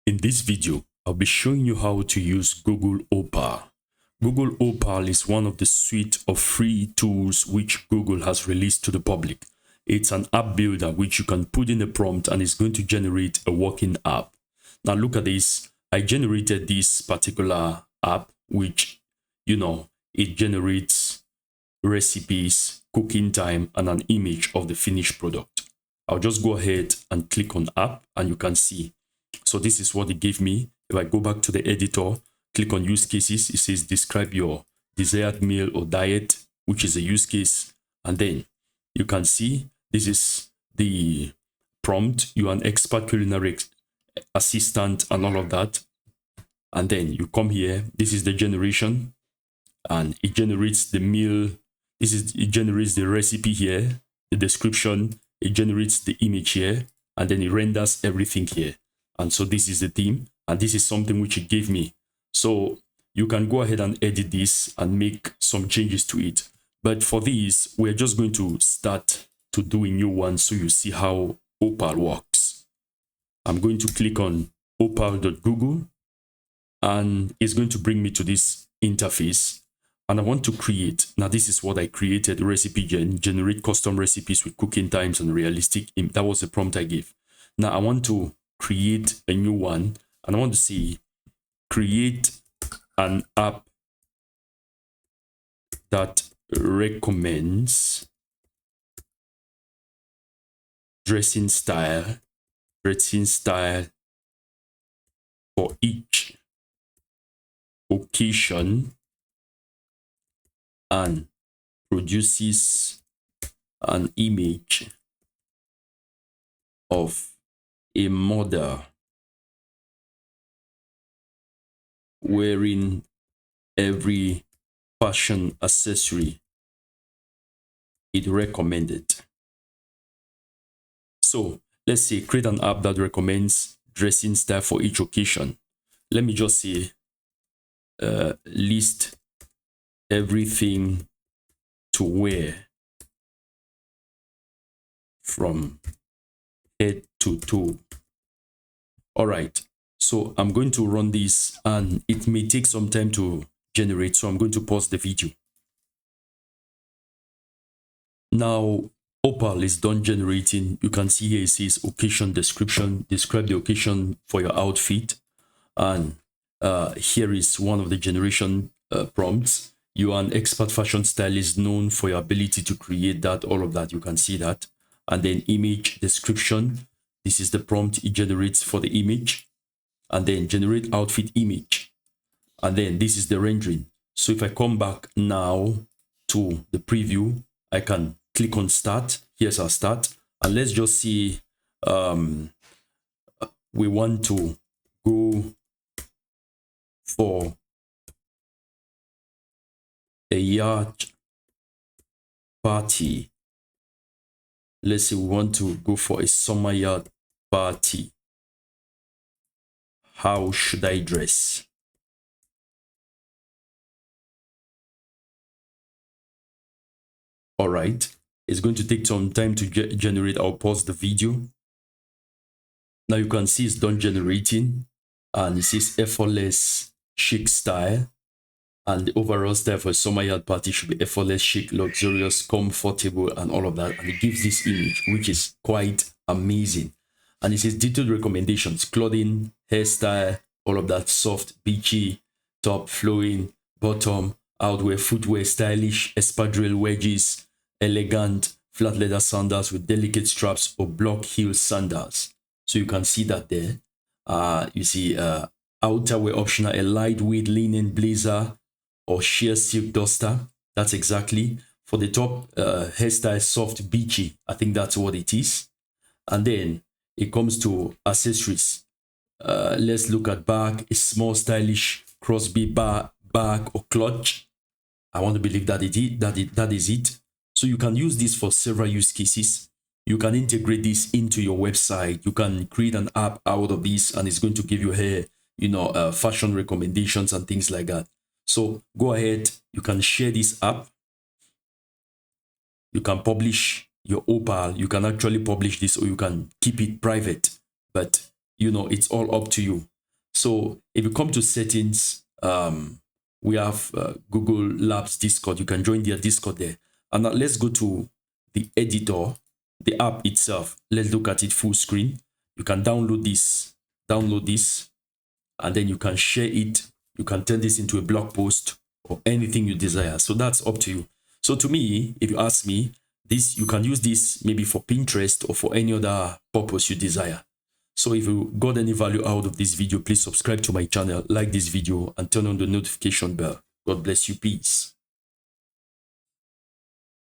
In this video, I'll be showing you how to use Google Opal. Google Opal is one of the suite of free tools which Google has released to the public. It's an app builder which you can put in a prompt and it's going to generate a working app. Now look at this. I generated this particular app which, it generates recipes, cooking time, and an image of the finished product. I'll just go ahead and click on app and you can see. So this is what it gave me. If I go back to the editor, click on use cases, it says describe your desired meal or diet, which is a use case. And then you can see this is the prompt. You are an expert culinary assistant and all of that. And then you come here. This is the generation and it generates the meal. It generates the recipe here, the description, it generates the image here, and then it renders everything here. And so this is the theme, and this is something which it gave me. So you can go ahead and edit this and make some changes to it. But for this, we're just going to start to do a new one so you see how Opal works. I'm going to click on opal.google and it's going to bring me to this interface. And I want to create, now this is what I created, recipe generate custom recipes with cooking times and realistic. That was the prompt I gave. Now I want to create a new one and I want to say create an app that recommends dressing style for each occasion and produces an image of a model wearing every fashion accessory it recommended. So let's say create an app that recommends dressing style for each occasion. Let me just say list everything to wear from head to toe. All right, so I'm going to run this and it may take some time to generate, so I'm going to pause the video. Now Opal is done generating. You can see here it says occasion description, describe the occasion for your outfit, and here is one of the generation prompts. You are an expert fashion stylist known for your ability to create that, all of that, you can see that. And then image description, this is the prompt it generates for the image. And then generate outfit image. And then this is the rendering. So if I come back now to the preview, I can click on start. Here's our start. And let's just see, we want to go for a yacht party. Let's say we want to go for a summer yacht party. How should I dress? All right, it's going to take some time to generate. I'll pause the video. Now you can see it's done generating and it says effortless chic style. And the overall style for a summer yacht party should be effortless, chic, luxurious, comfortable, and all of that. And it gives this image, which is quite amazing. And it says detailed recommendations, clothing, hairstyle, all of that, soft, beachy, top, flowing, bottom, outwear, footwear, stylish, espadrille wedges, elegant, flat leather sandals with delicate straps or block heel sandals. So you can see that there. You see outerwear optional, a lightweight linen blazer, or sheer silk duster. That's exactly for the top. Hairstyle soft beachy, I think that's what it is. And then it comes to accessories. Let's look at bag, a small stylish crossbody bag or clutch. I want to believe that that is it. So you can use this for several use cases. You can integrate this into your website. You can create an app out of this and it's going to give you here, fashion recommendations and things like that. So go ahead, you can share this app. You can publish your Opal. You can actually publish this or you can keep it private. But, it's all up to you. So if you come to settings, we have Google Labs Discord. You can join their Discord there. And now let's go to the editor, the app itself. Let's look at it full screen. You can download this, and then you can share it. You can turn this into a blog post or anything you desire. So that's up to you. So to me, if you ask me, this, you can use this maybe for Pinterest or for any other purpose you desire. So if you got any value out of this video, please subscribe to my channel, like this video, and turn on the notification bell. God bless you. Peace.